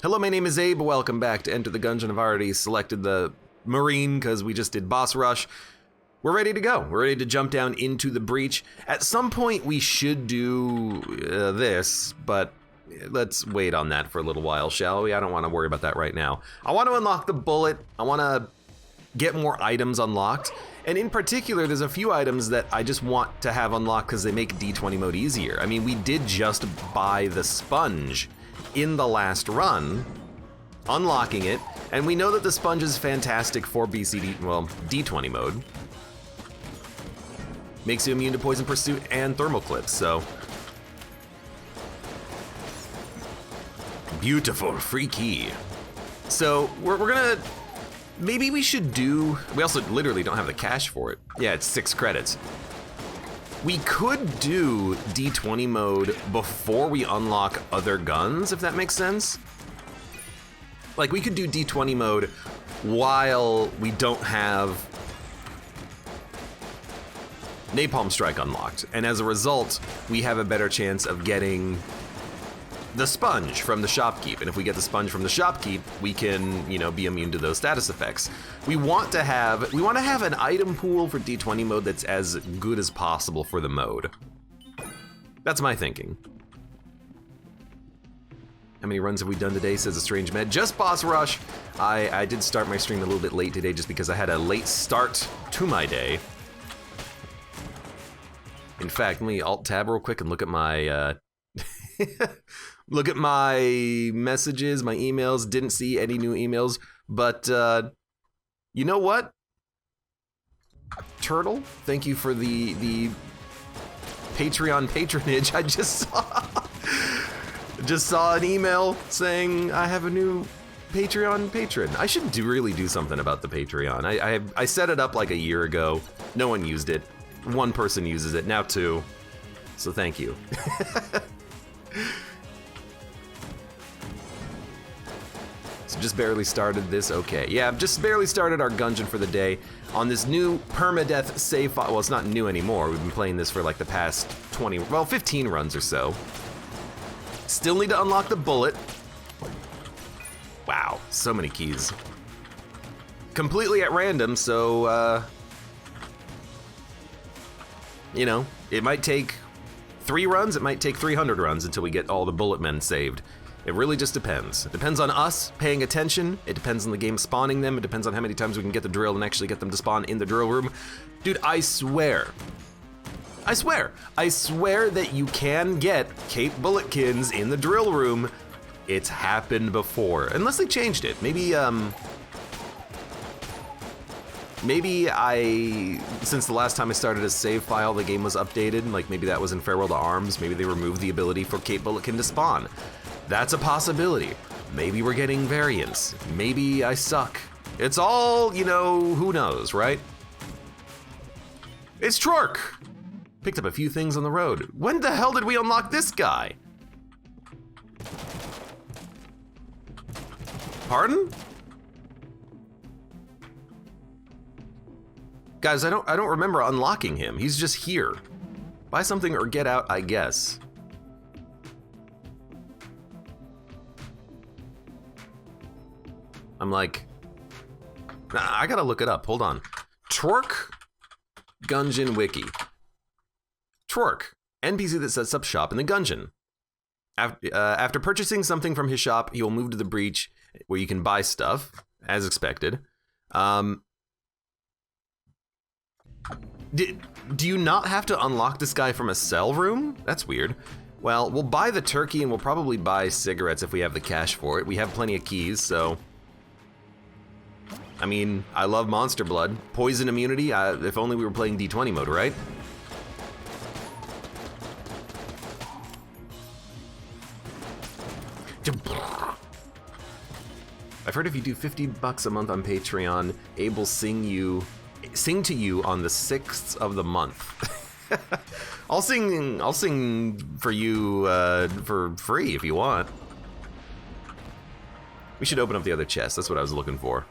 Hello, my name is Abe. Welcome back to Enter the Gungeon. I've already selected the Marine because we just did boss rush. We're ready to go. We're ready to jump down into the breach. At some point, we should do this, but let's wait on that for a little while, shall we? I don't want to worry about that right now. I want to unlock the bullet. I want to get more items unlocked. And in particular, there's a few items that I just want to have unlocked because they make D20 mode easier. I mean, we did just buy the sponge in the last run, unlocking it, and we know that the sponge is fantastic for D20 mode. Makes you immune to poison pursuit and thermal clips, so. Beautiful, free key. So we're gonna, maybe we should do, we also literally don't have the cash for it. Yeah, it's 6 credits. We could do D20 mode before we unlock other guns, if that makes sense. Like, we could do D20 mode while we don't have Napalm Strike unlocked. And as a result, we have a better chance of getting the sponge from the shopkeep. And if we get the sponge from the shopkeep, we can, you know, be immune to those status effects. We want to have an item pool for D20 mode that's as good as possible for the mode. That's my thinking. How many runs have we done today, says a strange med? Just boss rush. I did start my stream a little bit late today just because I had a late start to my day. In fact, let me alt-tab real quick and look at my look at my messages, my emails. Didn't see any new emails, but you know what? Turtle, thank you for the Patreon patronage. I just saw an email saying I have a new Patreon patron. I should really do something about the Patreon. I set it up like a year ago. No one used it. One person uses it, now 2. So thank you. So just barely started this, okay. Yeah, just barely started our Gungeon for the day on this new permadeath save file. Well, it's not new anymore. We've been playing this for like the past 15 runs or so. Still need to unlock the bullet. Wow, so many keys. Completely at random, so you know, it might take 3 runs, it might take 300 runs until we get all the bullet men saved. It really just depends. It depends on us paying attention, it depends on the game spawning them, it depends on how many times we can get the drill and actually get them to spawn in the drill room. Dude, I swear that you can get Cape Bulletkins in the drill room. It's happened before, unless they changed it. Maybe since the last time I started a save file, the game was updated, like maybe that was in Farewell to Arms, maybe they removed the ability for Cape Bulletkin to spawn. That's a possibility. Maybe we're getting variants. Maybe I suck. It's all, you know, who knows, right? It's Trork! Picked up a few things on the road. When the hell did we unlock this guy? Pardon? Guys, I don't remember unlocking him. He's just here. Buy something or get out, I guess. I'm like, I gotta look it up, hold on. Twerk Gungeon Wiki. Twerk, NPC that sets up shop in the Gungeon. After purchasing something from his shop, he will move to the breach where you can buy stuff, as expected. Do you not have to unlock this guy from a cell room? That's weird. Well, we'll buy the turkey and we'll probably buy cigarettes if we have the cash for it. We have plenty of keys, so. I mean, I love monster blood. Poison immunity, if only we were playing D20 mode, right? I've heard if you do $50 a month on Patreon, Abe will sing to you on the 6th of the month. I'll sing for you for free if you want. We should open up the other chest. That's what I was looking for.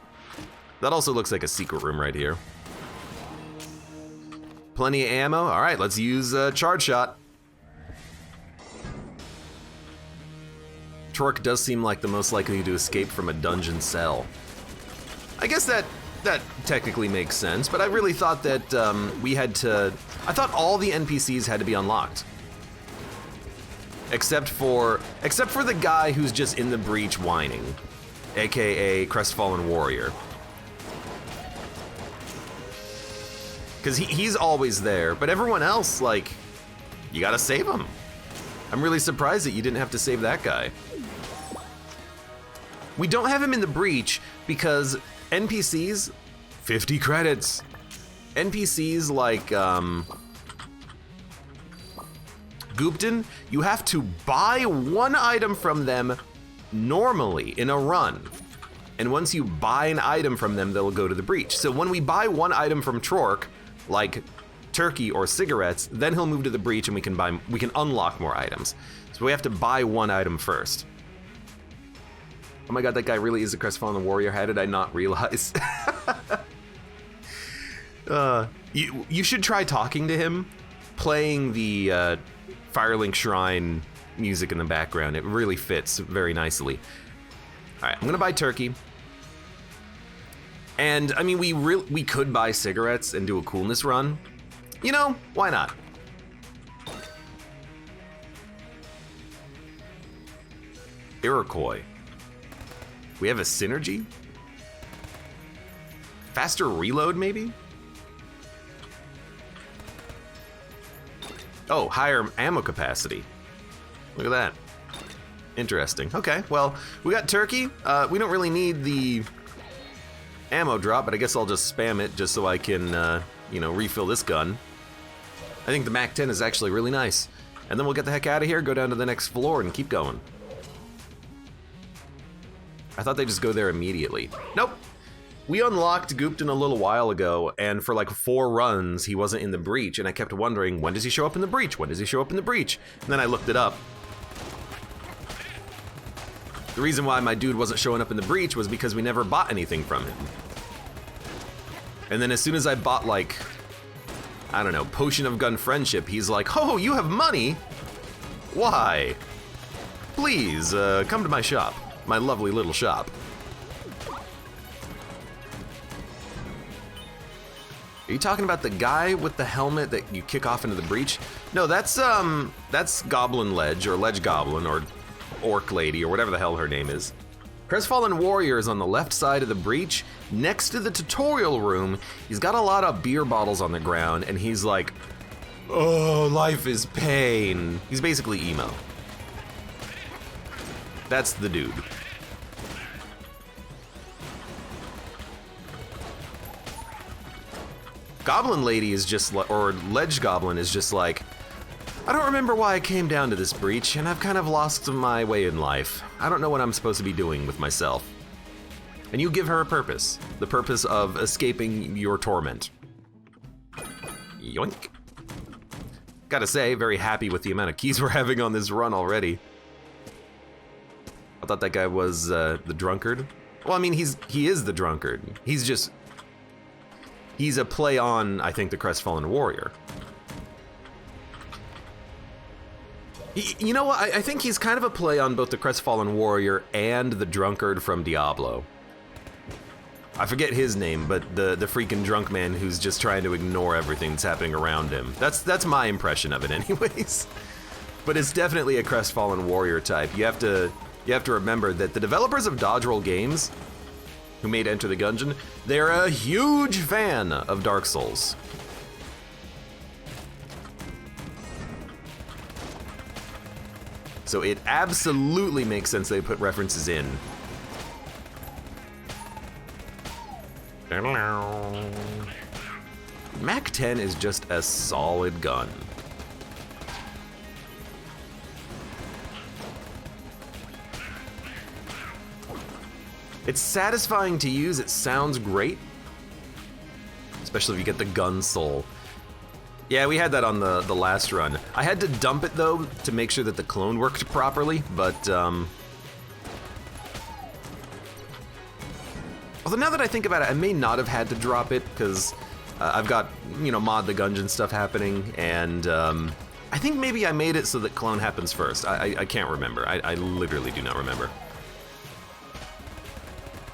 That also looks like a secret room right here. Plenty of ammo. All right, let's use Charge Shot. Chork does seem like the most likely to escape from a dungeon cell. I guess that technically makes sense, but I really thought that we had to... I thought all the NPCs had to be unlocked. Except for the guy who's just in the breach whining, aka Crestfallen Warrior. Because he's always there, but everyone else, like, you gotta save him. I'm really surprised that you didn't have to save that guy. We don't have him in the breach because NPCs, 50 credits. NPCs like Goopton, you have to buy one item from them normally in a run. And once you buy an item from them, they'll go to the breach. So when we buy one item from Chork, like turkey or cigarettes, then he'll move to the breach and we can unlock more items. So we have to buy one item first. Oh my god, that guy really is a Crestfallen Warrior. How did I not realize? You should try talking to him, playing the Firelink Shrine music in the background. It really fits very nicely. All right, I'm gonna buy turkey. And I mean, we could buy cigarettes and do a coolness run. You know, why not? Iroquois. We have a synergy? Faster reload, maybe? Oh, higher ammo capacity. Look at that. Interesting. Okay, well, we got turkey. We don't really need the ammo drop, but I guess I'll just spam it just so I can, you know, refill this gun. I think the MAC-10 is actually really nice. And then we'll get the heck out of here, go down to the next floor, and keep going. I thought they'd just go there immediately. Nope. We unlocked Goopton a little while ago, and for like 4 runs, he wasn't in the breach, and I kept wondering, when does he show up in the breach? When does he show up in the breach? And then I looked it up. The reason why my dude wasn't showing up in the breach was because we never bought anything from him. And then as soon as I bought, like, I don't know, Potion of Gun Friendship, he's like, oh, you have money? Why? Please, come to my shop. My lovely little shop. Are you talking about the guy with the helmet that you kick off into the breach? No, that's Goblin Ledge, or Ledge Goblin, or Orc Lady, or whatever the hell her name is. Crestfallen Warrior is on the left side of the breach, next to the tutorial room. He's got a lot of beer bottles on the ground, and he's like, oh, life is pain. He's basically emo. That's the dude. Goblin Lady is just like, or Ledge Goblin is just like, I don't remember why I came down to this breach, and I've kind of lost my way in life. I don't know what I'm supposed to be doing with myself. And you give her a purpose. The purpose of escaping your torment. Yoink. Gotta say, very happy with the amount of keys we're having on this run already. I thought that guy was the drunkard. Well, I mean, he is the drunkard. He's a play on, I think, the Crestfallen Warrior. You know what? I think he's kind of a play on both the Crestfallen Warrior and the drunkard from Diablo. I forget his name, but the freaking drunk man who's just trying to ignore everything that's happening around him. That's my impression of it anyways. But it's definitely a Crestfallen Warrior type. You have to remember that the developers of Dodge Roll Games, who made Enter the Gungeon, they're a huge fan of Dark Souls. So it absolutely makes sense they put references in. MAC-10 is just a solid gun. It's satisfying to use, it sounds great. Especially if you get the gun soul. Yeah, we had that on the last run. I had to dump it though to make sure that the clone worked properly, but although now that I think about it, I may not have had to drop it because I've got, you know, Mod the Gungeon stuff happening, and I think maybe I made it so that clone happens first. I can't remember. I literally do not remember.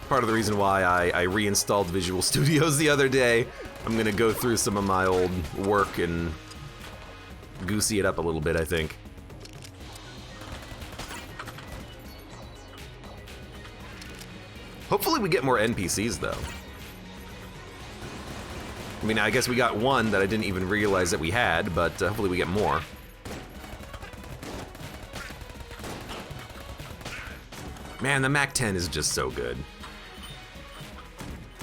Part of the reason why I reinstalled Visual Studios the other day. I'm gonna go through some of my old work and goosey it up a little bit, I think. Hopefully we get more NPCs, though. I mean, I guess we got one that I didn't even realize that we had, but hopefully we get more. Man, the Mac 10 is just so good.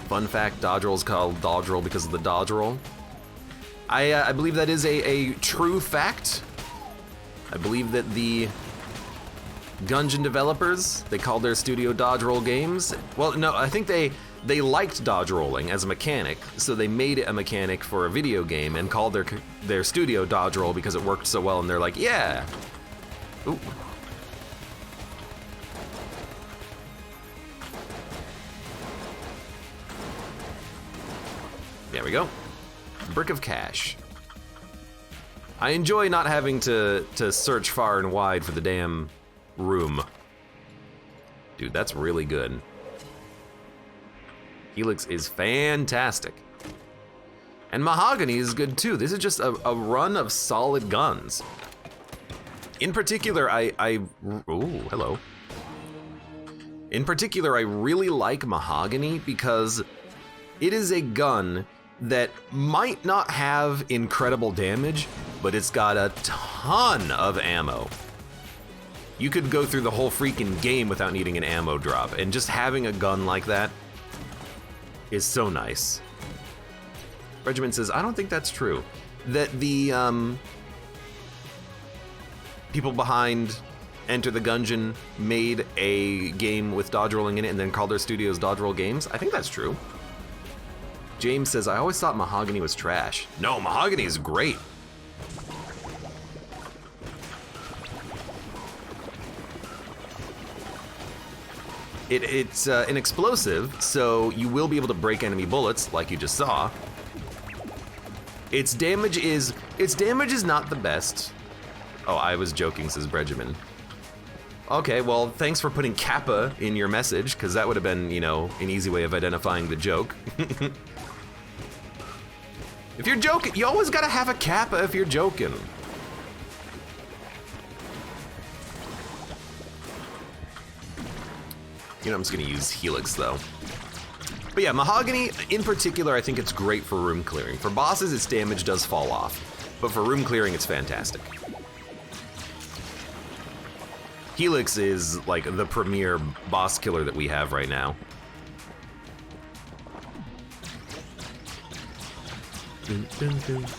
Fun fact, dodge roll is called dodge roll because of the dodge roll. I believe that is a true fact. I believe that the Gungeon developers, they called their studio dodge roll games. Well, no, I think they liked dodge rolling as a mechanic, so they made it a mechanic for a video game and called their studio dodge roll because it worked so well, and they're like, yeah. Ooh. There we go. Brick of cash. I enjoy not having to search far and wide for the damn room. Dude, that's really good. Helix is fantastic. And Mahogany is good too. This is just a run of solid guns. In particular, ooh, hello. In particular, I really like Mahogany because it is a gun that might not have incredible damage, but it's got a ton of ammo. You could go through the whole freaking game without needing an ammo drop, and just having a gun like that is so nice. Regiment says, I don't think that's true. That the people behind Enter the Gungeon made a game with dodge rolling in it and then called their studios Dodge Roll Games. I think that's true. James says, I always thought Mahogany was trash. No, Mahogany is great. It's an explosive, so you will be able to break enemy bullets, like you just saw. Its damage is not the best. Oh, I was joking, says Bregiman. Okay, well, thanks for putting Kappa in your message, because that would have been, you know, an easy way of identifying the joke. If you're joking, you always gotta have a Kappa if you're joking. You know, I'm just gonna use Helix though. But yeah, Mahogany in particular, I think it's great for room clearing. For bosses, its damage does fall off, but for room clearing, it's fantastic. Helix is like the premier boss killer that we have right now.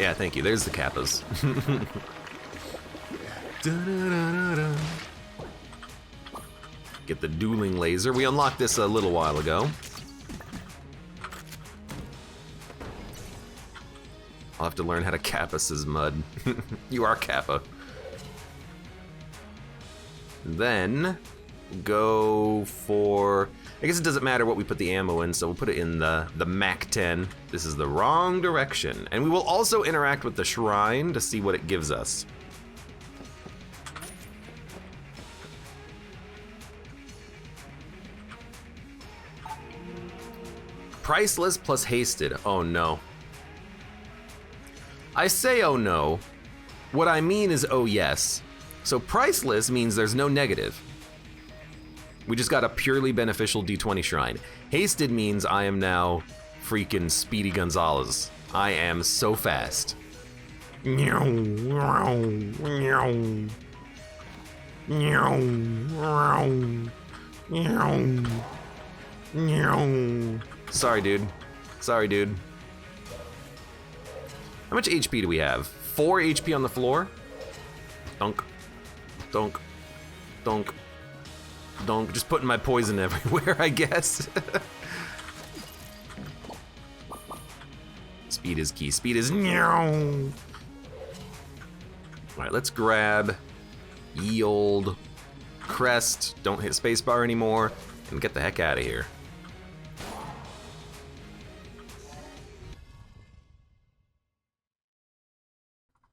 Yeah, thank you. There's the Kappas. Get the dueling laser. We unlocked this a little while ago. I'll have to learn how to Kappa, says Mud. You are Kappa. Then go for, I guess it doesn't matter what we put the ammo in, so we'll put it in the Mac 10. This is the wrong direction. And we will also interact with the shrine to see what it gives us. Priceless plus hasted. Oh no. I say oh no. What I mean is oh yes. So priceless means there's no negative. We just got a purely beneficial D20 shrine. Hasted means I am now freaking Speedy Gonzalez. I am so fast. Sorry, dude. Sorry, dude. How much HP do we have? 4 HP on the floor? Dunk. Dunk. Dunk. Dunk. Just putting my poison everywhere, I guess. Speed is key. Speed is... Alright, let's grab ye old crest. Don't hit spacebar anymore. And get the heck out of here.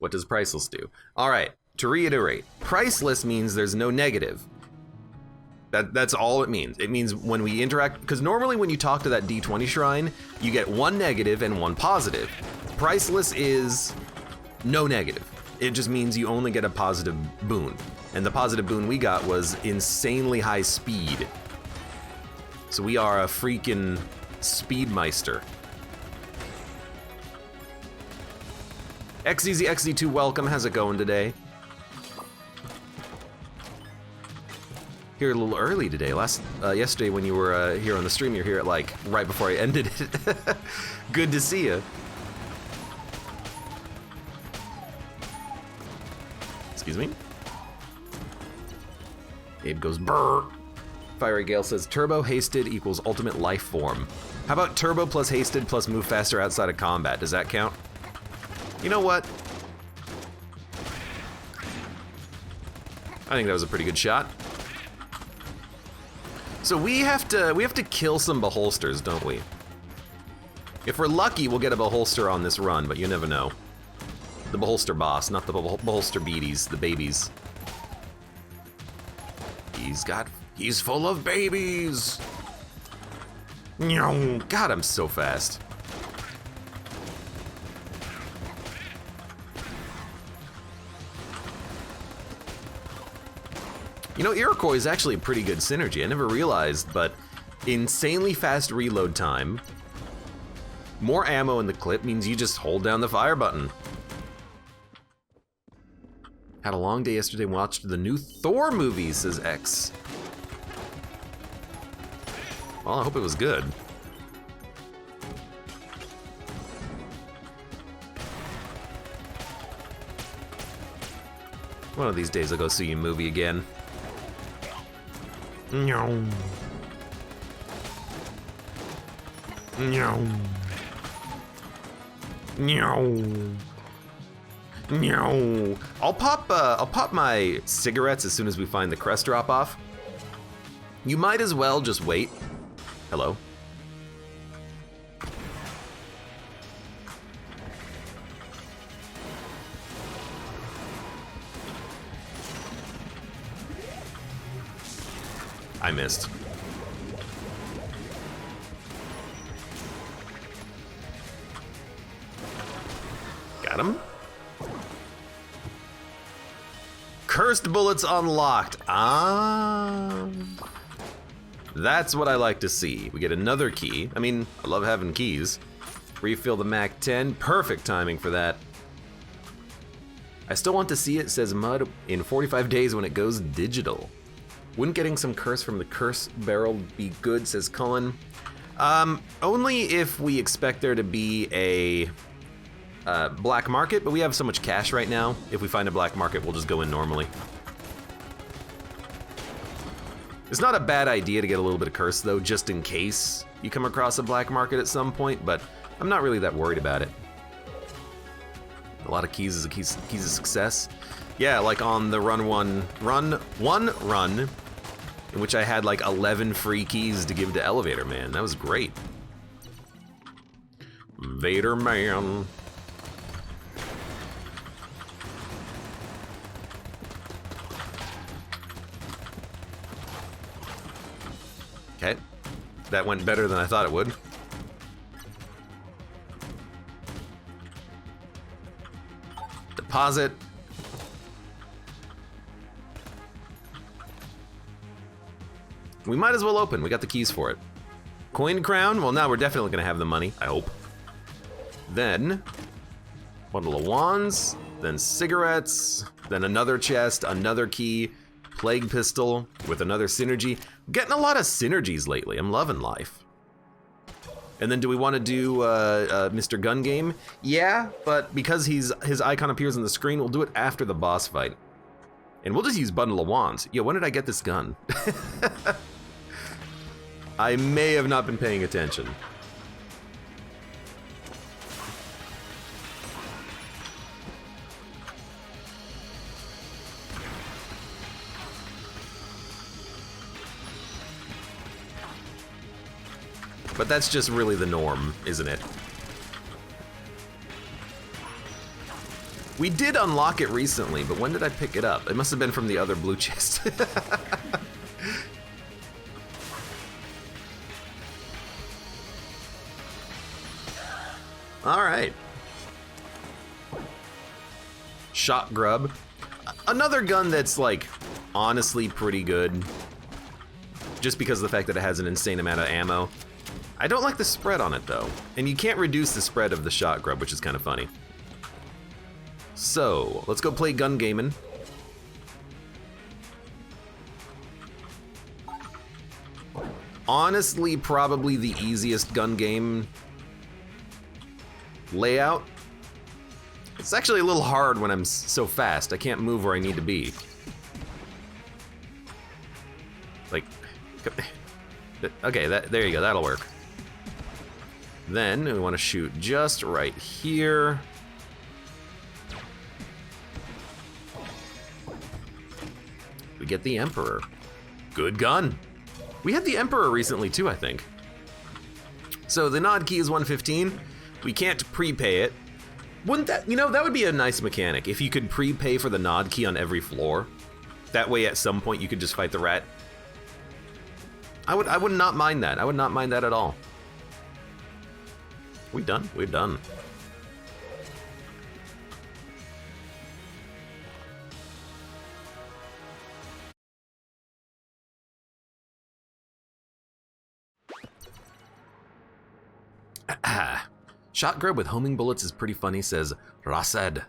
What does priceless do? All right, to reiterate, priceless means there's no negative. That's all it means. It means when we interact, because normally when you talk to that D20 shrine, you get one negative and one positive. Priceless is no negative. It just means you only get a positive boon. And the positive boon we got was insanely high speed. So we are a freaking Speedmeister. XZZ2, welcome. How's it going today? Here a little early today. Yesterday when you were here on the stream, you're here at like right before I ended it. Good to see you. Excuse me. Abe goes brrr. Fiery Gale says turbo hasted equals ultimate life form. How about turbo plus hasted plus move faster outside of combat? Does that count? You know what? I think that was a pretty good shot. So we have to kill some beholsters, don't we? If we're lucky, we'll get a beholster on this run, but you never know. The beholster boss, not the beholster beaties, the babies. He's full of babies. God, I'm so fast. You know, Iroquois is actually a pretty good synergy. I never realized, but insanely fast reload time. More ammo in the clip means you just hold down the fire button. Had a long day yesterday and watched the new Thor movie, says X. Well, I hope it was good. One of these days I'll go see a movie again. No. No. No. No. I'll pop my cigarettes as soon as we find the crest drop off. You might as well just wait. Hello. I missed. Got him. Cursed bullets unlocked. Ah. That's what I like to see. We get another key. I mean, I love having keys. Refill the Mac 10. Perfect timing for that. I still want to see it, says Mud, in 45 days when it goes digital. Wouldn't getting some curse from the curse barrel be good, says Cullen. Only if we expect there to be a black market, but we have so much cash right now. If we find a black market, we'll just go in normally. It's not a bad idea to get a little bit of curse though, just in case you come across a black market at some point, but I'm not really that worried about it. A lot of keys is a keys of success. Yeah, like on the run, in which I had like 11 free keys to give to Elevator Man. That was great. Vader Man. Okay, that went better than I thought it would. Deposit. We might as well open. We got the keys for it. Coin crown. Well, now we're definitely going to have the money, I hope. Then, bundle of wands. Then cigarettes. Then another chest. Another key. Plague pistol with another synergy. I'm getting a lot of synergies lately. I'm loving life. And then do we want to do Mr. Gun Game? Yeah, but because his icon appears on the screen, we'll do it after the boss fight. And we'll just use bundle of wands. Yo, when did I get this gun? I may have not been paying attention. But that's just really the norm, isn't it? We did unlock it recently, but when did I pick it up? It must have been from the other blue chest. All right. Shot grub. Another gun that's like honestly pretty good. Just because of the fact that it has an insane amount of ammo. I don't like the spread on it though. And you can't reduce the spread of the shot grub, which is kind of funny. So, let's go play gun gaming. Honestly, probably the easiest gun game layout. It's actually a little hard when I'm so fast. I can't move where I need to be. Like, okay, there you go, that'll work. Then we want to shoot just right here. We get the Emperor. Good gun. We had the Emperor recently too, I think. So the nod key is 115. We can't prepay it. Wouldn't that, you know, that would be a nice mechanic if you could prepay for the nod key on every floor. That way at some point you could just fight the rat. I would not mind that. I would not mind that at all. We done? We're done. Shot grub with homing bullets is pretty funny, says Rased.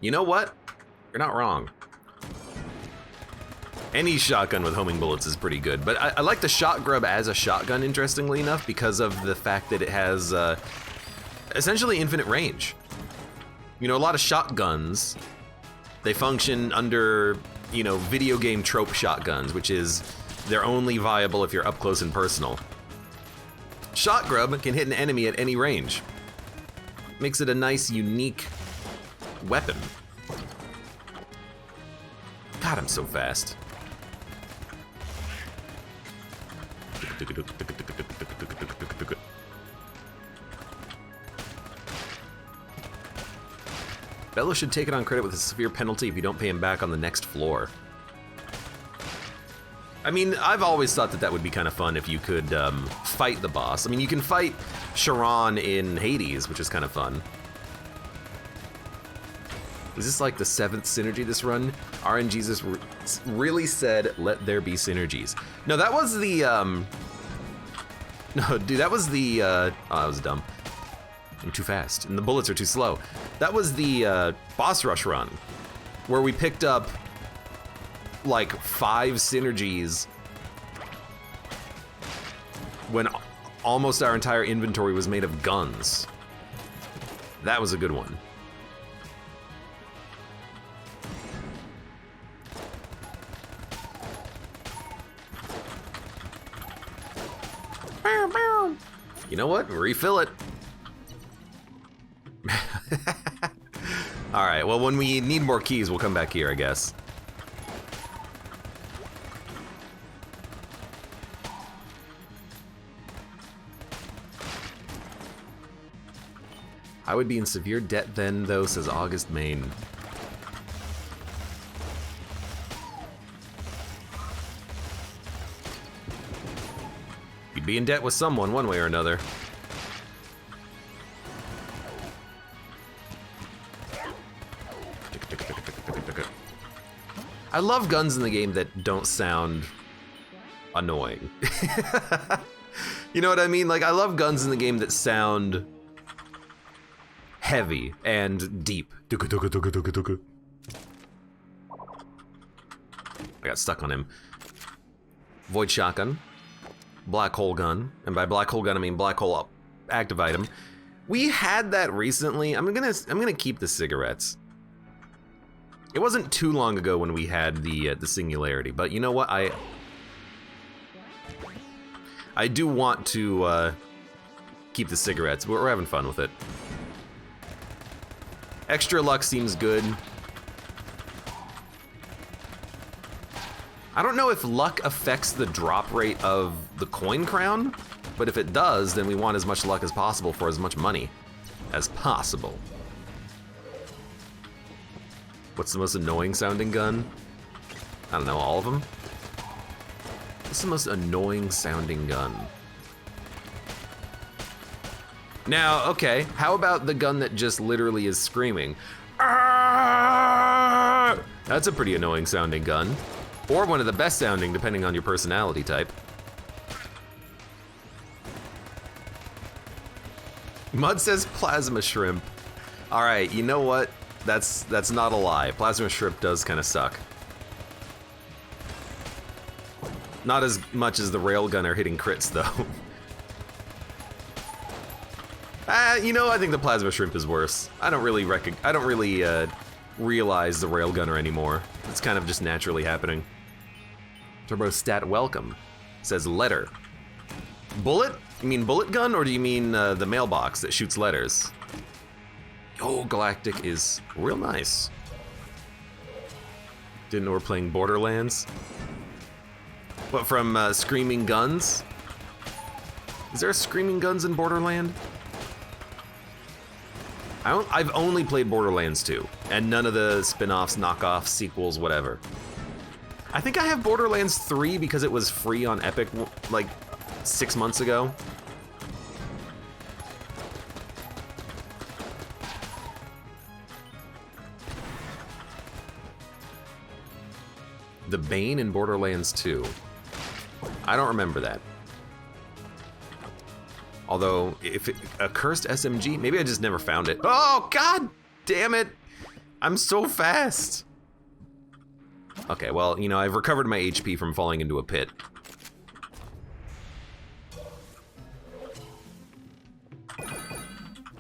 You know what? You're not wrong. Any shotgun with homing bullets is pretty good, but I like the shot grub as a shotgun, interestingly enough, because of the fact that it has essentially infinite range. You know, a lot of shotguns, they function under, you know, video game trope shotguns, which is they're only viable if you're up close and personal. Shot grub can hit an enemy at any range. Makes it a nice, unique weapon. God, I'm so fast. Bello should take it on credit with a severe penalty if you don't pay him back on the next floor. I mean, I've always thought that that would be kind of fun if you could fight the boss. I mean, you can fight Charon in Hades, which is kind of fun. Is this like the 7th synergy this run? RNGesus really said, let there be synergies. No, that was the, no, dude, that was the, oh, that was dumb. I'm too fast, and the bullets are too slow. That was the boss rush run, where we picked up like 5 synergies when almost our entire inventory was made of guns. That was a good one. You know what? Refill it. All right, well, when we need more keys, we'll come back here, I guess. I would be in severe debt then, though, says August Main. You'd be in debt with someone, one way or another. I love guns in the game that don't sound annoying. You know what I mean? Like, I love guns in the game that sound heavy and deep. I got stuck on him. Void shotgun, black hole gun, and by black hole gun I mean black hole active item. We had that recently. I'm gonna keep the cigarettes. It wasn't too long ago when we had the singularity, but you know what? I do want to keep the cigarettes. We're having fun with it. Extra luck seems good. I don't know if luck affects the drop rate of the coin crown, but if it does, then we want as much luck as possible for as much money as possible. What's the most annoying sounding gun? I don't know, all of them? What's the most annoying sounding gun? Now, okay, how about the gun that just literally is screaming? Arrgh! That's a pretty annoying sounding gun. Or one of the best sounding, depending on your personality type. Mud says plasma shrimp. All right, you know what? That's not a lie. Plasma shrimp does kind of suck. Not as much as the railgunner hitting crits, though. You know, I think the plasma shrimp is worse. I don't really realize the railgunner anymore. It's kind of just naturally happening. Turbo stat welcome says letter. Bullet? You mean bullet gun, or do you mean the mailbox that shoots letters? Oh, Galactic is real nice. Didn't know we're playing Borderlands. What, from Screaming Guns? Is there a Screaming Guns in Borderland? I've only played Borderlands 2, and none of the spin-offs, knockoffs, sequels, whatever. I think I have Borderlands 3 because it was free on Epic, like, 6 months ago. The Bane in Borderlands 2. I don't remember that. Although, if a cursed SMG, maybe I just never found it. Oh, god damn it! I'm so fast! Okay, well, you know, I've recovered my HP from falling into a pit.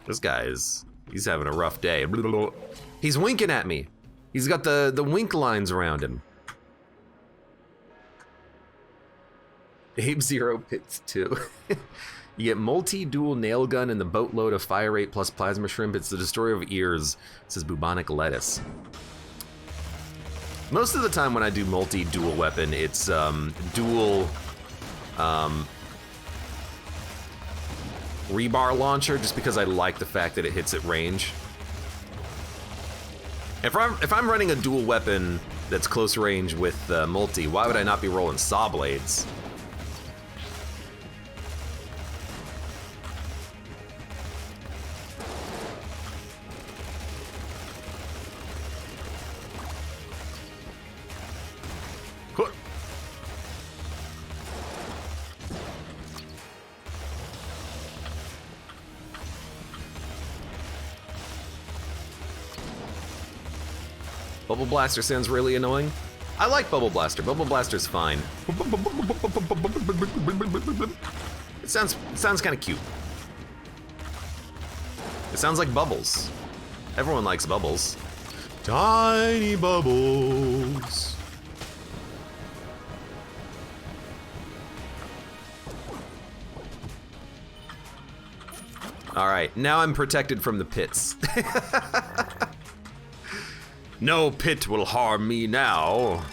This guy he's having a rough day. He's winking at me. He's got the wink lines around him. Abe Zero Pits 2. You get multi-dual nail gun and the boatload of fire rate plus plasma shrimp. It's the destroyer of ears. It says bubonic lettuce. Most of the time when I do multi-dual weapon, it's dual rebar launcher, just because I like the fact that it hits at range. If I'm running a dual weapon that's close range with multi, why would I not be rolling saw blades? Bubble Blaster sounds really annoying. I like Bubble Blaster. Bubble Blaster's fine. It sounds kind of cute. It sounds like bubbles. Everyone likes bubbles. Tiny bubbles. All right, now I'm protected from the pits. No pit will harm me now.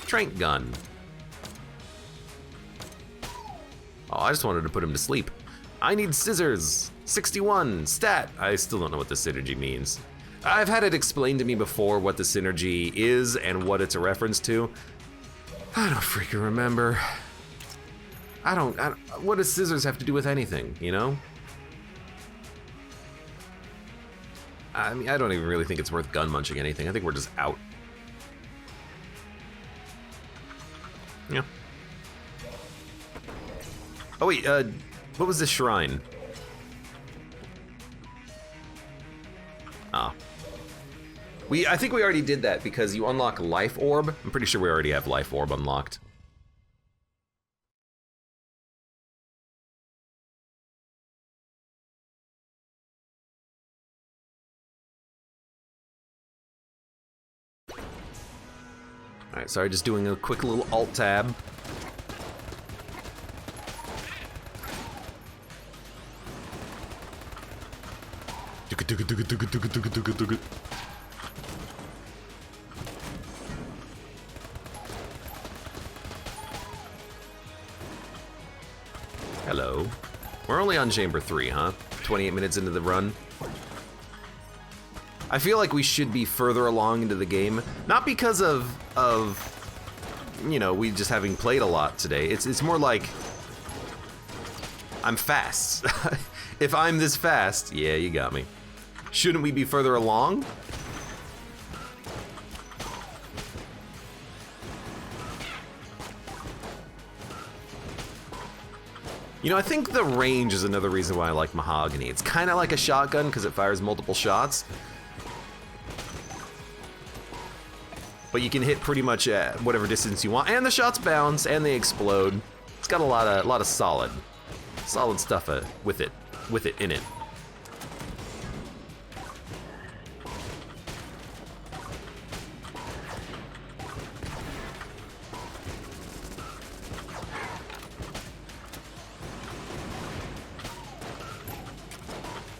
Trank gun. Oh, I just wanted to put him to sleep. I need scissors. 61, stat. I still don't know what the synergy means. I've had it explained to me before what the synergy is and what it's a reference to. I don't freaking remember. I don't, what does scissors have to do with anything, you know? I mean, I don't even really think it's worth gun munching anything. I think we're just out. Yeah. Oh wait, what was this shrine? Ah. I think we already did that because you unlock Life Orb. I'm pretty sure we already have Life Orb unlocked. Alright, sorry, just doing a quick little alt-tab. Hello. We're only on chamber 3, huh? 28 minutes into the run. I feel like we should be further along into the game, not because of you know, we just having played a lot today. It's more like I'm fast. If I'm this fast, yeah, you got me. Shouldn't we be further along? You know, I think the range is another reason why I like Mahogany. It's kind of like a shotgun because it fires multiple shots. But you can hit pretty much at whatever distance you want, and the shots bounce and they explode. It's got a lot of solid stuff with it in it.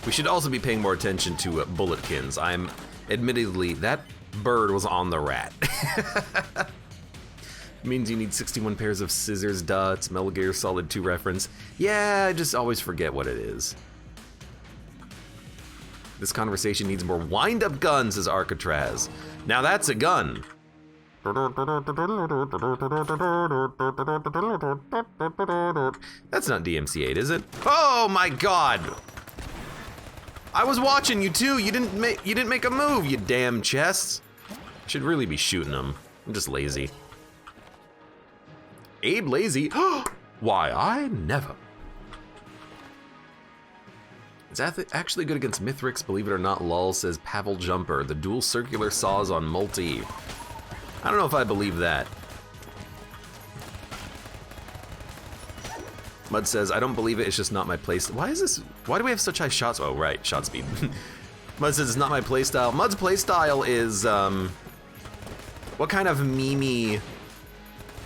We should also be paying more attention to bulletkins. I'm admittedly, that bird was on the rat. Means you need 61 pairs of scissors, duh, it's Metal Gear Solid 2 reference. Yeah, I just always forget what it is. This conversation needs more wind-up guns, says Arcatraz. Now that's a gun. That's not DMC8, is it? Oh my god! I was watching you too. You didn't make a move, you damn chests. Should really be shooting them. I'm just lazy. Abe lazy? Why, I never. Is that actually good against Mithrix? Believe it or not, lol, says Pavel Jumper. The dual circular saws on multi. I don't know if I believe that. Mud says, I don't believe it, it's just not my place. Why do we have such high shots? Oh, right, shot speed. Mud says it's not my playstyle. Mud's playstyle is, what kind of meme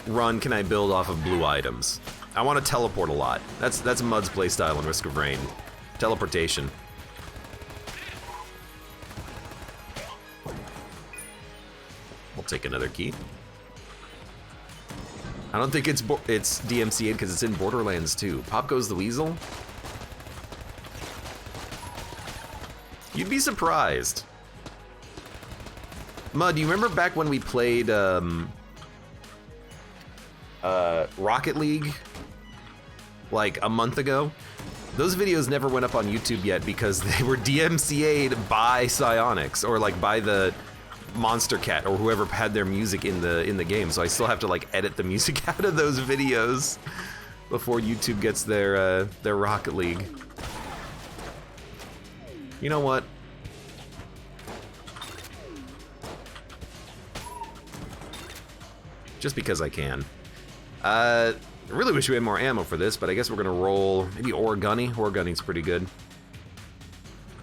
run can I build off of blue items? I want to teleport a lot. That's Mud's playstyle in Risk of Rain. Teleportation. We'll take another key. I don't think it's DMCA'd because it's in Borderlands 2. Pop goes the weasel. You'd be surprised. Mud, do you remember back when we played Rocket League? Like a month ago? Those videos never went up on YouTube yet because they were DMCA'd by Psyonix, or like by the Monster Cat or whoever had their music in the game. So I still have to like edit the music out of those videos before YouTube gets their Rocket League. You know what? Just because I can. I really wish we had more ammo for this, but I guess we're gonna roll maybe Orgunny. Orgunny's pretty good.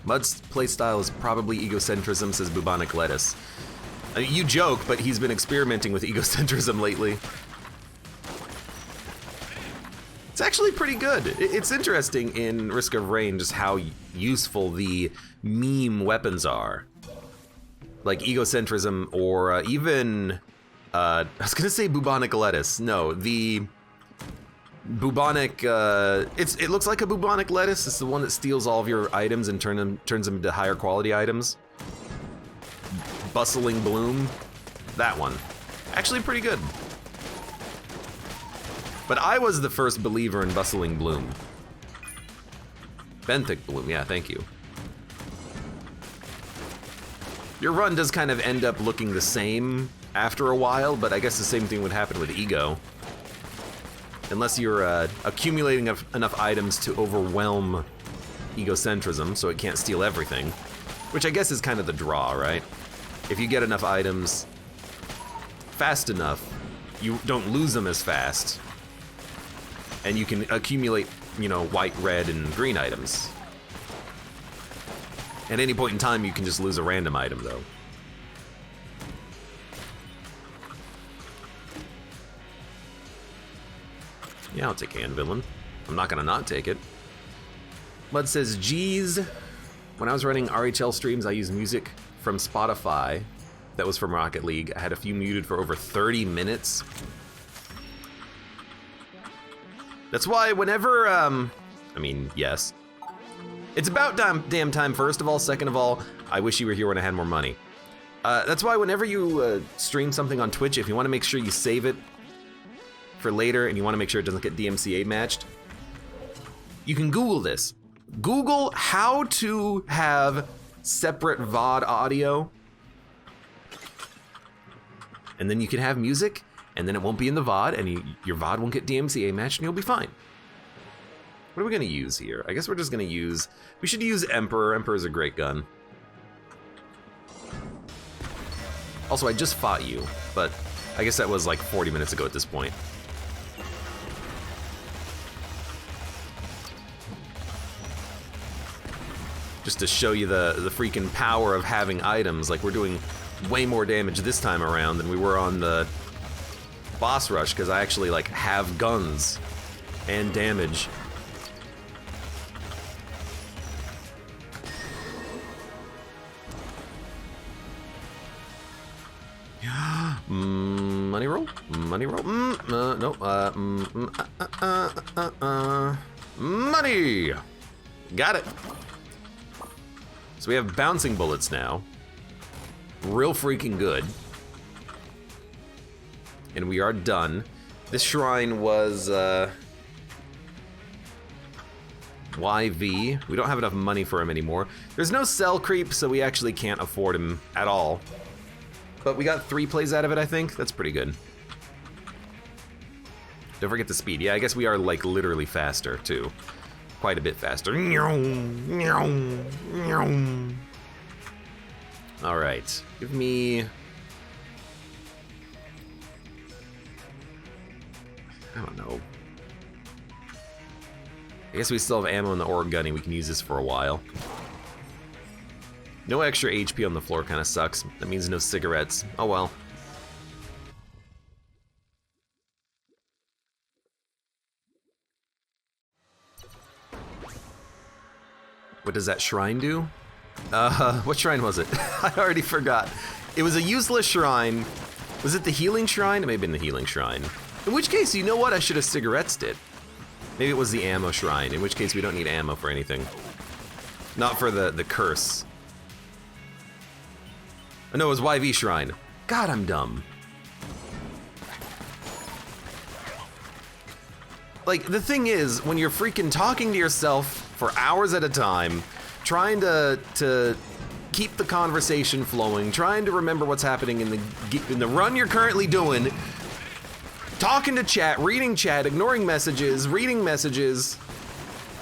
Mud's playstyle is probably egocentrism, says Bubonic Lettuce. I mean, you joke, but he's been experimenting with egocentrism lately. It's actually pretty good. It's interesting in Risk of Rain just how useful the meme weapons are. Like egocentrism or even, I was gonna say Bubonic Lettuce. No, the bubonic, it looks like a bubonic lettuce. It's the one that steals all of your items and turns them into higher quality items. Bustling Bloom, that one. Actually pretty good. But I was the first believer in Bustling Bloom. Benthic Bloom, yeah, thank you. Your run does kind of end up looking the same after a while, but I guess the same thing would happen with Ego. Unless you're accumulating enough items to overwhelm egocentrism so it can't steal everything. Which I guess is kind of the draw, right? If you get enough items fast enough, you don't lose them as fast. And you can accumulate, you know, white, red, and green items. At any point in time, you can just lose a random item, though. Yeah, I'll take Anvilin. I'm not gonna not take it. Mud says, geez. When I was running RHL streams, I used music from Spotify that was from Rocket League. I had a few muted for over 30 minutes. That's why whenever, I mean, yes. It's about damn time, first of all. Second of all, I wish you were here when I had more money. That's why whenever you stream something on Twitch, if you want to make sure you save it for later and you want to make sure it doesn't get DMCA matched, you can Google this. Google how to have separate VOD audio, and then you can have music, and then it won't be in the VOD, and your VOD won't get DMCA matched, and you'll be fine. What are we gonna use here? I guess we're just gonna use, we should use Emperor. Emperor's a great gun. Also, I just fought you, but I guess that was like 40 minutes ago at this point. Just to show you the freaking power of having items. Like, we're doing way more damage this time around than we were on the boss rush, because I actually like have guns and damage. Money roll? Money roll? Money! Got it. So we have bouncing bullets now. Real freaking good. And we are done. This shrine was, YV. We don't have enough money for him anymore. There's no cell creep, so we actually can't afford him at all. But we got 3 plays out of it, I think. That's pretty good. Don't forget the speed. Yeah, I guess we are, like, literally faster, too. Quite a bit faster. Alright. Give me... I don't know. I guess we still have ammo in the ore gunny. We can use this for a while. No extra HP on the floor kind of sucks. That means no cigarettes. Oh well. What does that shrine do? What shrine was it? I already forgot. It was a useless shrine. Was it the healing shrine? It may have been the healing shrine. In which case, you know what? I should have cigarettes it. Maybe it was the ammo shrine, in which case we don't need ammo for anything. Not for the curse. Oh, no, it was YV shrine. God, I'm dumb. Like, the thing is, when you're freaking talking to yourself for hours at a time, trying to keep the conversation flowing, trying to remember what's happening in the run you're currently doing, talking to chat, ignoring messages, reading messages.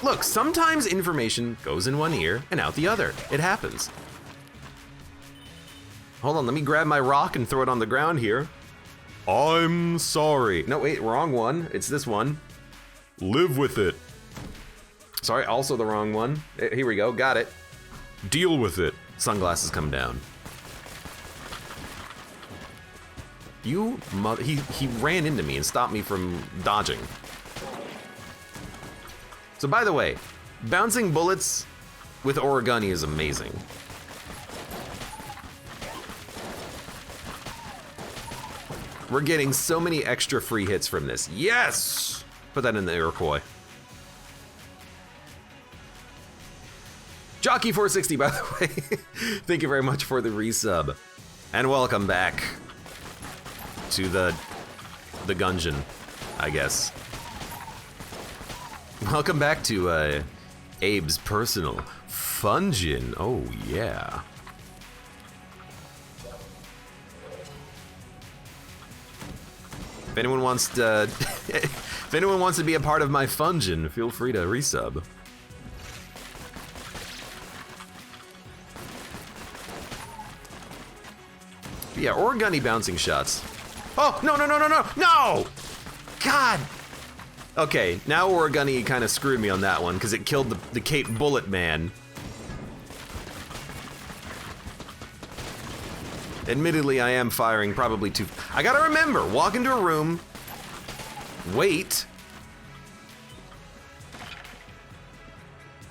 Look, sometimes information goes in one ear and out the other. It happens. Hold on, let me grab my rock and throw it on the ground here. I'm sorry. No, wait, wrong one. It's this one. Live with it. Sorry, also the wrong one. Here we go, got it. Deal with it. Sunglasses come down. You mother, he ran into me and stopped me from dodging. So by the way, bouncing bullets with origami is amazing. We're getting so many extra free hits from this. Yes! Put that in the Iroquois. Jockey460, by the way. Thank you very much for the resub. And welcome back to the Gungeon, I guess. Welcome back to Abe's personal Fungin. Oh yeah. If anyone wants to, if anyone wants to be a part of my Fungin, feel free to resub. Yeah, or gunny bouncing shots. Oh, no, no, no, no, no, no! God! Okay, now Origami kind of screwed me on that one, because it killed the Cape Bullet Man. Admittedly, I am firing probably too... I gotta remember, walk into a room, wait,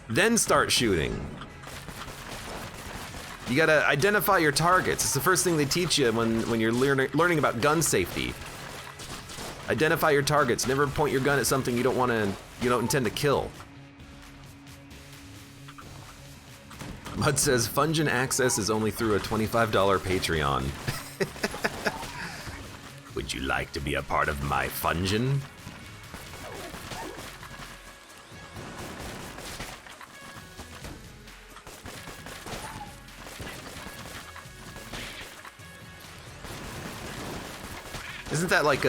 then start shooting. You gotta identify your targets. It's the first thing they teach you when you're learning about gun safety. Identify your targets. Never point your gun at something you don't intend to kill. Mud says Fungeon access is only through a $25 Patreon. Would you like to be a part of my Fungeon? Isn't that like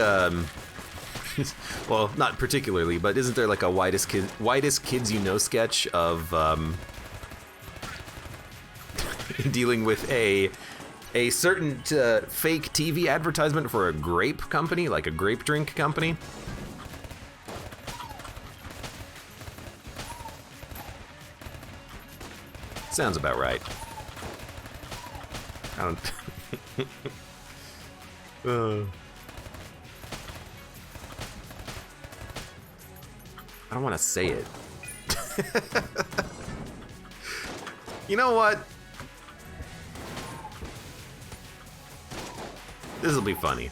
well, not particularly, but isn't there like a widest kids you know sketch of dealing with a certain fake TV advertisement for a grape company, like a grape drink company? Sounds about right. I don't. I don't want to say it. You know what? This will be funny.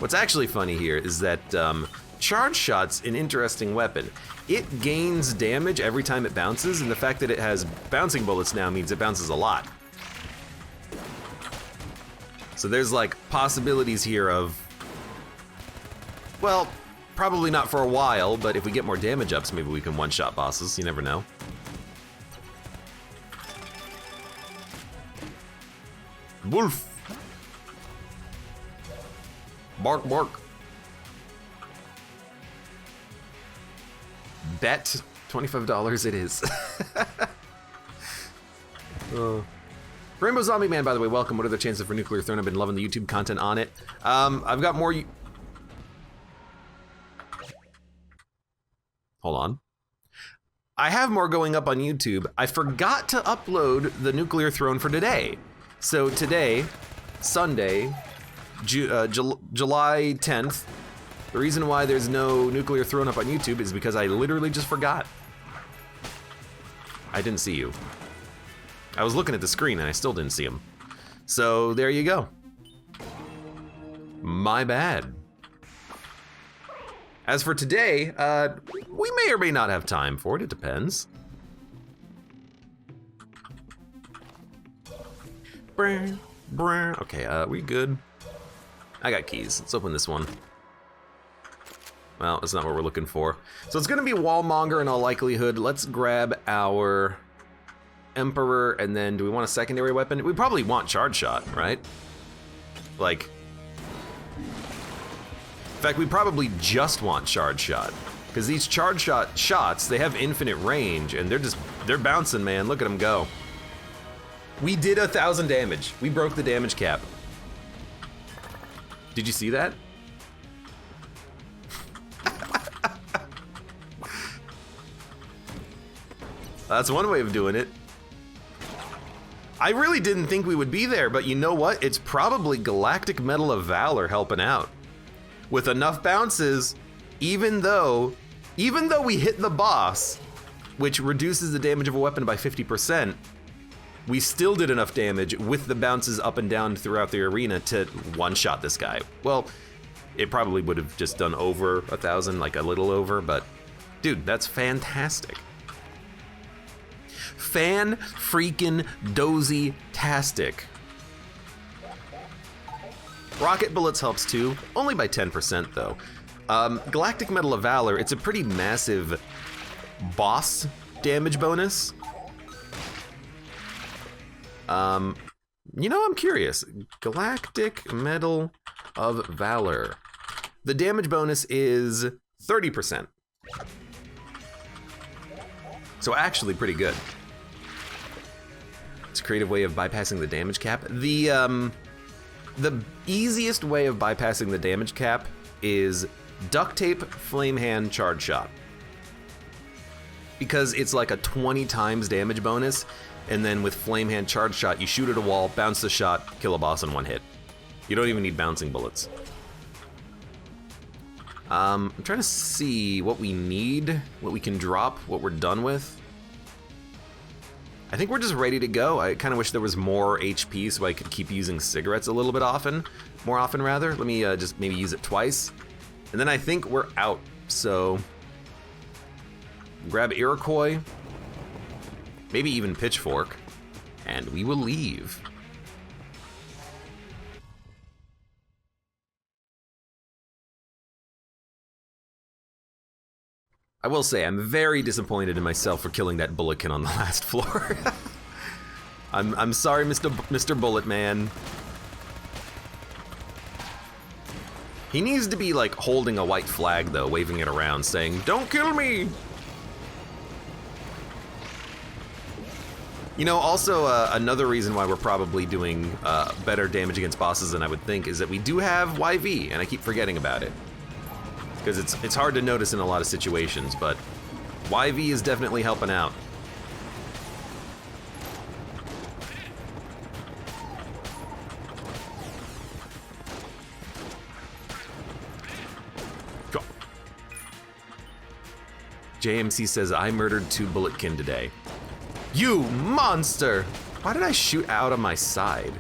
What's actually funny here is that charge shot's an interesting weapon. It gains damage every time it bounces, and the fact that it has bouncing bullets now means it bounces a lot. So there's like possibilities here of, well, probably not for a while, but if we get more damage ups, maybe we can one-shot bosses. You never know. Wolf! Bark, bark. Bet $25 it is. Rainbow Zombie Man, by the way, welcome. What are the chances for Nuclear Throne? I've been loving the YouTube content on it. I've got more. Hold on. I have more going up on YouTube. I forgot to upload the Nuclear Throne for today. So today, Sunday, July 10th, the reason why there's no Nuclear Throne up on YouTube is because I literally just forgot. I didn't see you. I was looking at the screen and I still didn't see him. So there you go. My bad. As for today, we may or may not have time for it. It depends. Okay, we good? I got keys. Let's open this one. Well, that's not what we're looking for. So it's gonna be Wallmonger in all likelihood. Let's grab our Emperor, and then do we want a secondary weapon? We probably want Charge Shot, right? Like, in fact, we probably just want Charge Shot, because these Charge Shot shots, they have infinite range, and they're bouncing, man. Look at them go. We did 1,000 damage. We broke the damage cap. Did you see that? That's one way of doing it. I really didn't think we would be there, but you know what? It's probably Galactic Medal of Valor helping out. With enough bounces, even though we hit the boss, which reduces the damage of a weapon by 50%, we still did enough damage with the bounces up and down throughout the arena to one-shot this guy. Well, it probably would have just done over 1,000, like a little over, but dude, that's fantastic. Fan-freaking-dozy-tastic. Rocket bullets helps too, only by 10% though. Galactic Medal of Valor, it's a pretty massive boss damage bonus. You know, I'm curious. Galactic Medal of Valor. The damage bonus is 30%. So actually pretty good. It's a creative way of bypassing the damage cap. The easiest way of bypassing the damage cap is duct tape, flame hand, charge shot. Because it's like a 20 times damage bonus, and then with flame hand, charge shot, you shoot at a wall, bounce the shot, kill a boss in one hit. You don't even need bouncing bullets. I'm trying to see what we need, what we can drop, what we're done with. I think we're just ready to go. I kind of wish there was more HP so I could keep using cigarettes a little bit more often rather. Let me just maybe use it twice. And then I think we're out, so grab Iroquois, maybe even Pitchfork, and we will leave. I will say, I'm very disappointed in myself for killing that Bulletkin on the last floor. I'm sorry, Mr. Bullet Man. He needs to be like holding a white flag though, waving it around, saying, "Don't kill me!" You know, also another reason why we're probably doing better damage against bosses than I would think is that we do have YV, and I keep forgetting about it. Because it's hard to notice in a lot of situations, but YV is definitely helping out. Go. JMC says, I murdered 2 Bulletkin today. You monster! Why did I shoot out of my side?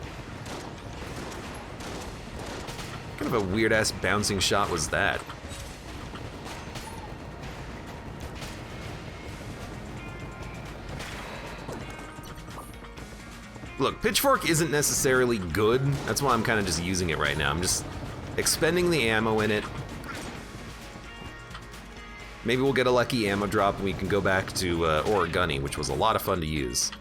What kind of a weird-ass bouncing shot was that? Look, Pitchfork isn't necessarily good. That's why I'm kind of just using it right now. I'm just expending the ammo in it. Maybe we'll get a lucky ammo drop and we can go back to Origami, which was a lot of fun to use.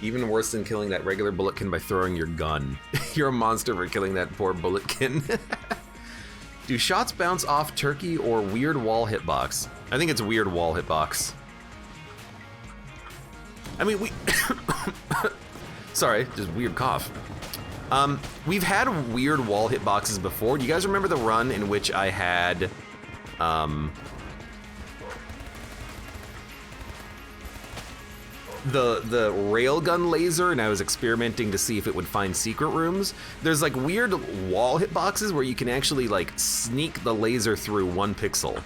Even worse than killing that regular Bulletkin by throwing your gun. You're a monster for killing that poor Bulletkin. Do shots bounce off turkey or weird wall hitbox? I think it's weird wall hitbox. I mean, we... Sorry, just weird cough. We've had weird wall hitboxes before. Do you guys remember the run in which I had, the railgun laser and I was experimenting to see if it would find secret rooms? There's like weird wall hitboxes where you can actually like sneak the laser through 1 pixel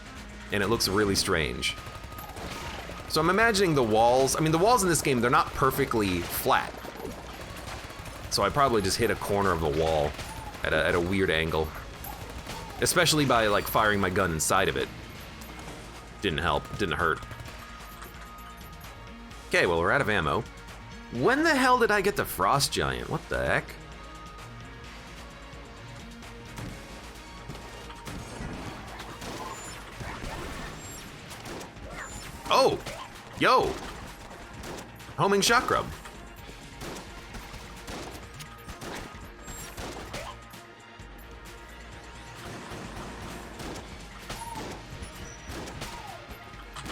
and it looks really strange. So I'm imagining the walls, I mean the walls in this game, they're not perfectly flat. So I probably just hit a corner of the wall at a weird angle. Especially by like firing my gun inside of it. Didn't help, didn't hurt. Okay, well we're out of ammo. When the hell did I get the Frost Giant? What the heck? Oh! Yo! Homing shot grub.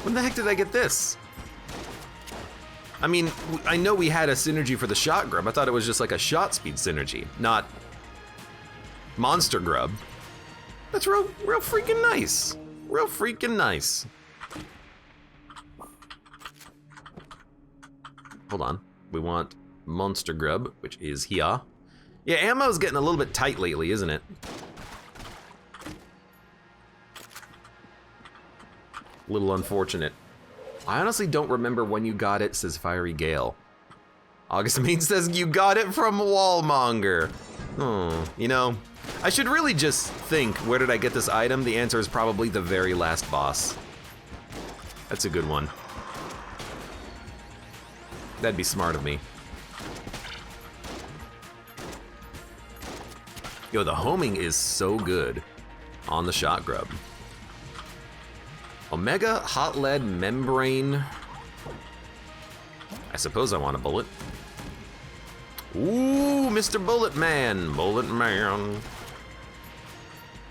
When the heck did I get this? I mean, I know we had a synergy for the shot grub. I thought it was just like a shot speed synergy, not monster grub. That's real freaking nice. Real freaking nice. Hold on. We want monster grub, which is here. Yeah, ammo's getting a little bit tight lately, isn't it? A little unfortunate. I honestly don't remember when you got it, says Fiery Gale. August Mean says you got it from Wallmonger. Oh, you know, I should really just think, where did I get this item? The answer is probably the very last boss. That's a good one. That'd be smart of me. Yo, the homing is so good on the shot grub. Omega Hot Lead Membrane. I suppose I want a bullet. Ooh, Mr. Bullet Man. Bullet Man.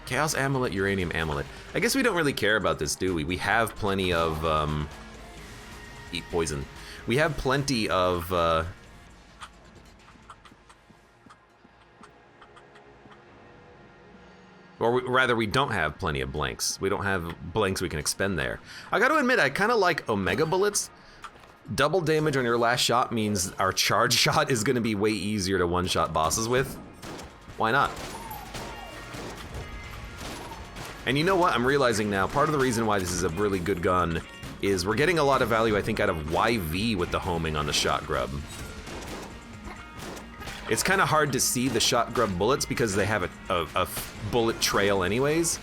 Chaos Amulet, Uranium Amulet. I guess we don't really care about this, do we? We have plenty of, eat poison. We have plenty of, or rather, we don't have plenty of blanks. We don't have blanks we can expend there. I gotta admit, I kinda like Omega Bullets. Double damage on your last shot means our charge shot is gonna be way easier to one-shot bosses with. Why not? And you know what, I'm realizing now, part of the reason why this is a really good gun is we're getting a lot of value, I think, out of YV with the homing on the shot grub. It's kind of hard to see the shot grub bullets because they have a bullet trail anyways.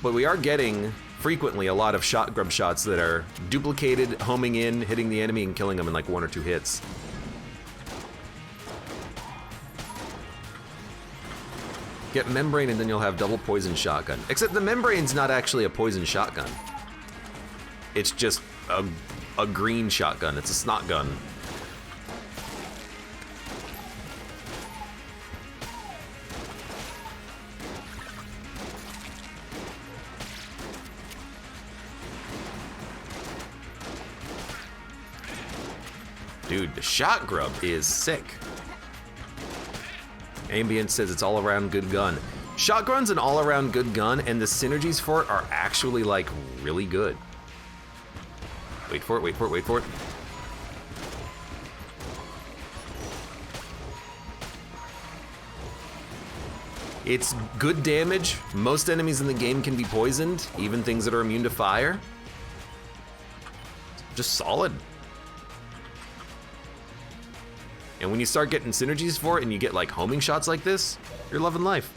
but we are getting frequently a lot of shot grub shots that are duplicated, homing in, hitting the enemy, and killing them in like 1 or 2 hits. Get membrane and then you'll have double poison shotgun. Except the membrane's not actually a poison shotgun. It's just a green shotgun. It's a snot gun. Dude, the shot grub is sick. Ambient says it's all around good gun. Shotgun's an all around good gun, and the synergies for it are actually like really good. Wait for it, wait for it, wait for it. It's good damage. Most enemies in the game can be poisoned, even things that are immune to fire. Just solid. And when you start getting synergies for it and you get like homing shots like this, you're loving life.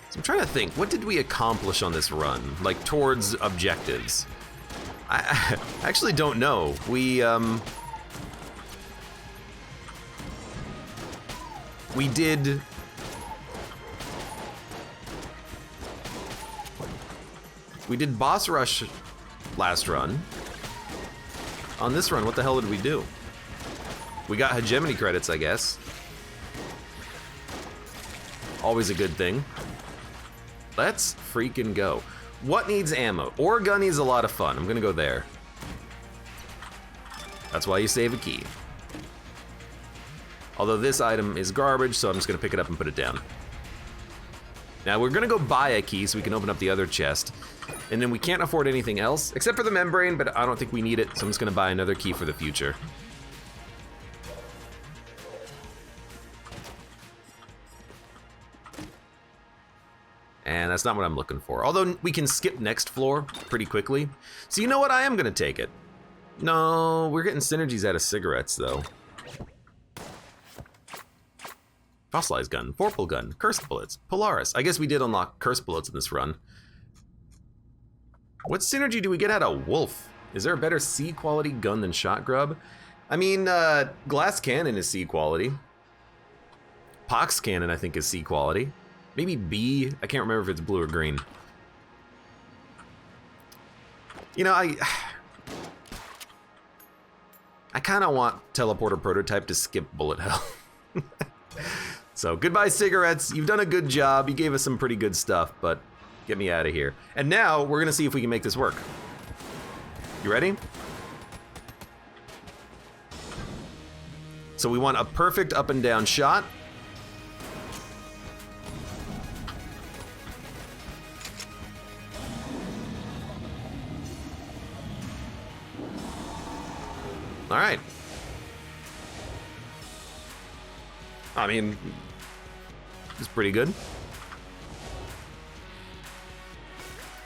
So I'm trying to think, what did we accomplish on this run? Like towards objectives? I actually don't know. We did boss rush last run. On this run, what the hell did we do? We got hegemony credits, I guess. Always a good thing. Let's freaking go. What needs ammo? Ore gun needs a lot of fun. I'm gonna go there. That's why you save a key. Although this item is garbage, so I'm just gonna pick it up and put it down. Now we're gonna go buy a key so we can open up the other chest. And then we can't afford anything else, except for the membrane, but I don't think we need it, so I'm just gonna buy another key for the future. And that's not what I'm looking for. Although we can skip next floor pretty quickly. So you know what, I am gonna take it. No, we're getting synergies out of cigarettes though. Fossilized gun, Vorpal gun, cursed bullets, Polaris. I guess we did unlock cursed bullets in this run. What synergy do we get out of Wolf? Is there a better C quality gun than Shot Grub? I mean, Glass Cannon is C quality. Pox Cannon, I think, is C quality. Maybe B, I can't remember if it's blue or green. You know, I kind of want Teleporter Prototype to skip bullet hell. So, goodbye cigarettes, you've done a good job, you gave us some pretty good stuff, but get me out of here. And now, we're gonna see if we can make this work. You ready? So we want a perfect up and down shot. All right. I mean, it's pretty good.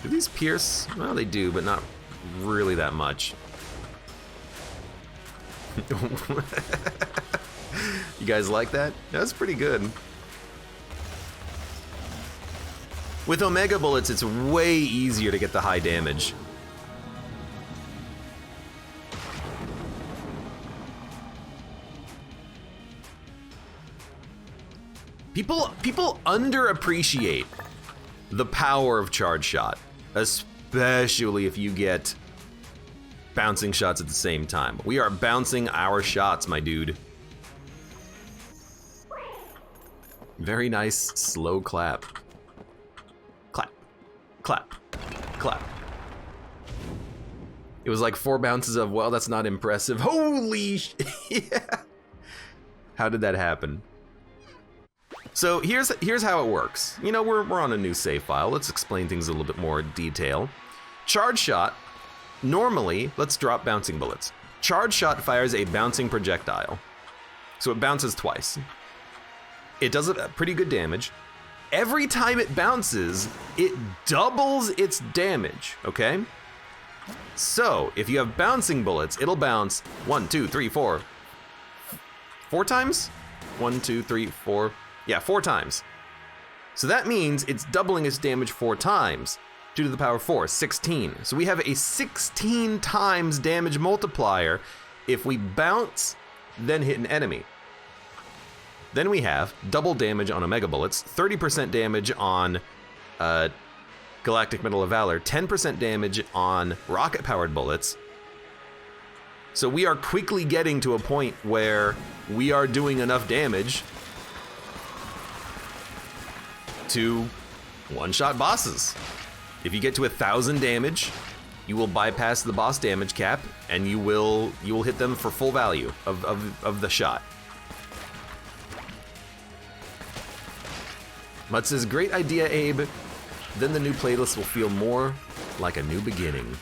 Do these pierce? Well, they do, but not really that much. You guys like that? That's pretty good. With Omega bullets, it's way easier to get the high damage. People underappreciate the power of charge shot, especially if you get bouncing shots at the same time. We are bouncing our shots, my dude. Very nice, slow clap. Clap, clap, clap. It was like 4 bounces of, well, that's not impressive. Holy shit, yeah. How did that happen? So here's how it works. You know, we're on a new save file. Let's explain things in a little bit more detail. Charge shot, normally, let's drop bouncing bullets. Charge shot fires a bouncing projectile. So it bounces twice. It does pretty good damage. Every time it bounces, it doubles its damage, okay? So, if you have bouncing bullets, it'll bounce 1, 2, 3, 4. 4 times? 1, 2, 3, 4. Yeah, 4 times. So that means it's doubling its damage 4 times. 2 to the power 4, 16. So we have a 16 times damage multiplier if we bounce, then hit an enemy. Then we have double damage on Omega Bullets, 30% damage on Galactic Medal of Valor, 10% damage on rocket-powered bullets. So we are quickly getting to a point where we are doing enough damage to one-shot bosses. If you get to 1,000 damage, you will bypass the boss damage cap, and you will hit them for full value of the shot. Mutt says, great idea, Abe. Then the new playlist will feel more like a new beginning.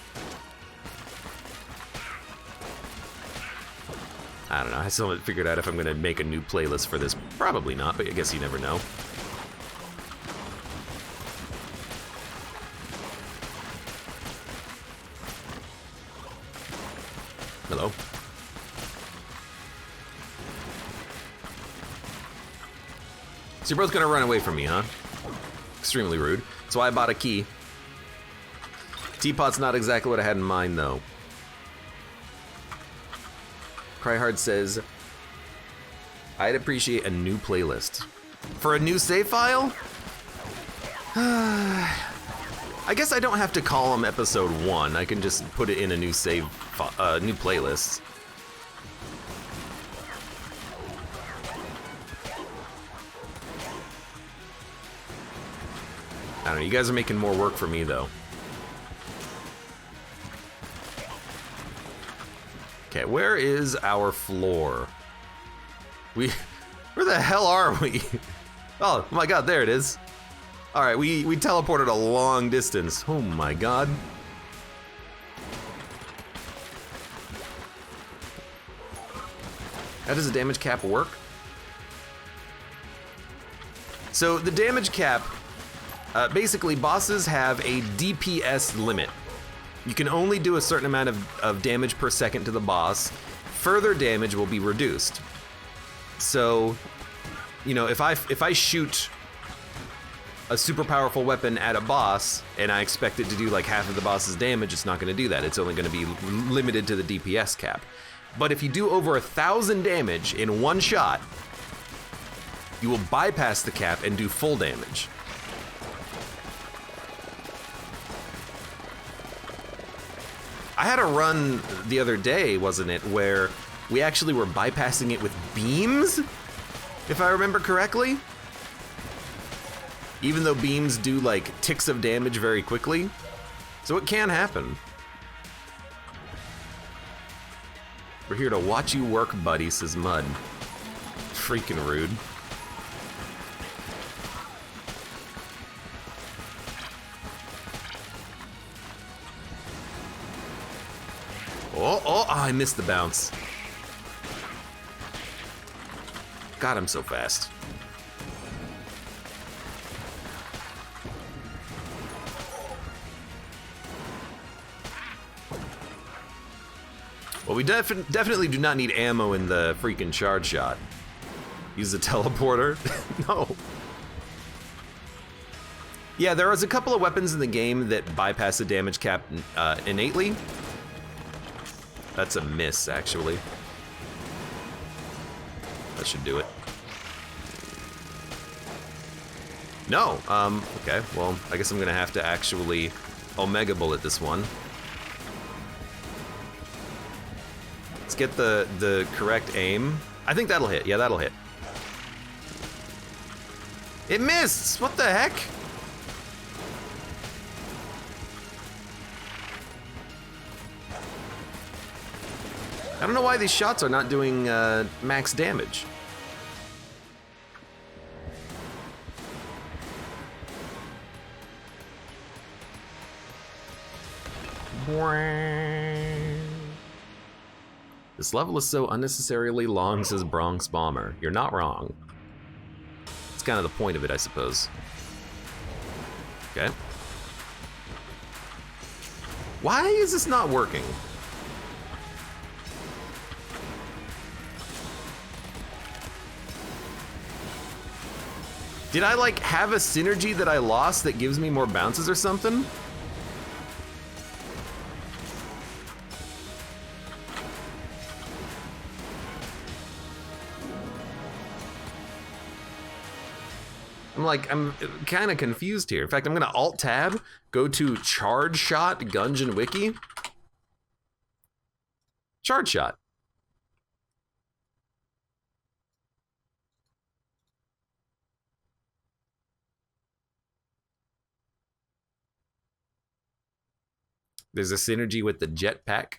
I don't know, I still haven't figured out if I'm gonna make a new playlist for this. Probably not, but I guess you never know. Hello. So you're both gonna run away from me, huh? Extremely rude. So I bought a key. Teapot's not exactly what I had in mind, though. Cryhard says, I'd appreciate a new playlist. For a new save file? I guess I don't have to call them episode 1. I can just put it in a new save, new playlist. I don't know, you guys are making more work for me, though. Okay, where is our floor? Where the hell are we? Oh my god, there it is. All right, we teleported a long distance. Oh my god. How does the damage cap work? So the damage cap, basically bosses have a DPS limit. You can only do a certain amount of damage per second to the boss. Further damage will be reduced. So, you know, if I shoot a super powerful weapon at a boss and I expect it to do like half of the boss's damage, it's not going to do that. It's only going to be limited to the DPS cap. But if you do over 1,000 damage in one shot, you will bypass the cap and do full damage. I had a run the other day, wasn't it, where we actually were bypassing it with beams, if I remember correctly? Even though beams do like ticks of damage very quickly. So it can happen. We're here to watch you work, buddy, says Mud. Freaking rude. Oh, I missed the bounce. God, I'm so fast. Well, we definitely do not need ammo in the freaking charge shot. Use the teleporter? No. Yeah, there was a couple of weapons in the game that bypass the damage cap innately. That's a miss, actually. That should do it. No, okay, well, I guess I'm gonna have to actually Omega Bullet this one. Let's get the correct aim. I think that'll hit, yeah, that'll hit. It missed, what the heck? I don't know why these shots are not doing max damage. This level is so unnecessarily long, says Bronx Bomber. You're not wrong. It's kind of the point of it, I suppose. Okay. Why is this not working? Did I like have a synergy that I lost that gives me more bounces or something? I'm kind of confused here. In fact, I'm gonna Alt-Tab, go to Charge Shot Gungeon Wiki. Charge Shot. There's a synergy with the jetpack.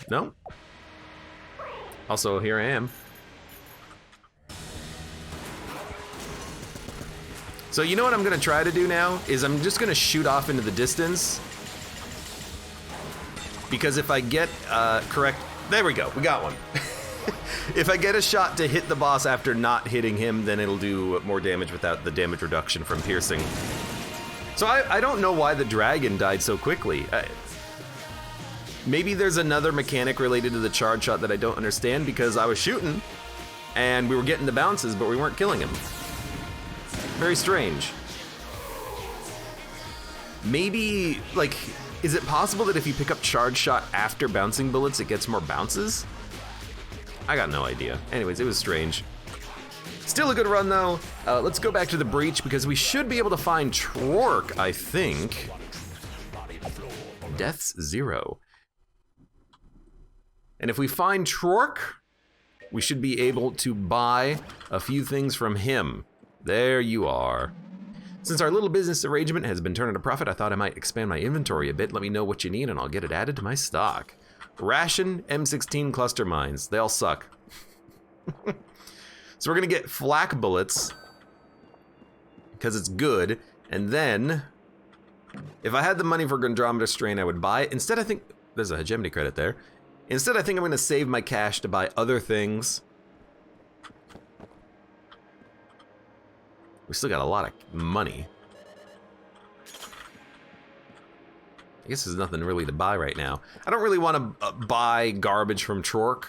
No? Also, here I am. So you know what I'm gonna try to do now is I'm just gonna shoot off into the distance, because if I get correct, there we go, we got one. If I get a shot to hit the boss after not hitting him, then it'll do more damage without the damage reduction from piercing. So I don't know why the dragon died so quickly. Maybe there's another mechanic related to the charge shot that I don't understand, because I was shooting and we were getting the bounces, but we weren't killing him. Very strange. Maybe, like, is it possible that if you pick up charge shot after bouncing bullets, it gets more bounces? I got no idea. Anyways, it was strange. Still a good run though. Let's go back to the breach because we should be able to find Trork, I think. Death's 0. And if we find Trork, we should be able to buy a few things from him. There you are. Since our little business arrangement has been turned into profit, I thought I might expand my inventory a bit. Let me know what you need and I'll get it added to my stock. Ration, M16 cluster mines. They all suck. So we're gonna get flak bullets because it's good. And then, if I had the money for Gondrometer Strain, I would buy it. Instead, I think, there's a hegemony credit there. Instead, I think I'm gonna save my cash to buy other things. We still got a lot of money. I guess there's nothing really to buy right now. I don't really want to buy garbage from Trork.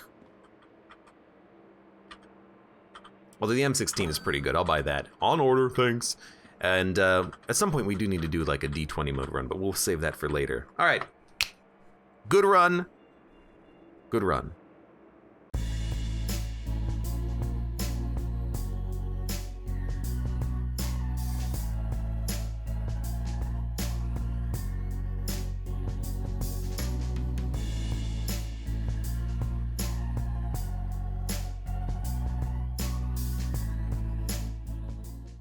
Although the M16 is pretty good, I'll buy that. On order, thanks. And at some point we do need to do like a D20 mode run, but we'll save that for later. All right, good run. Good run.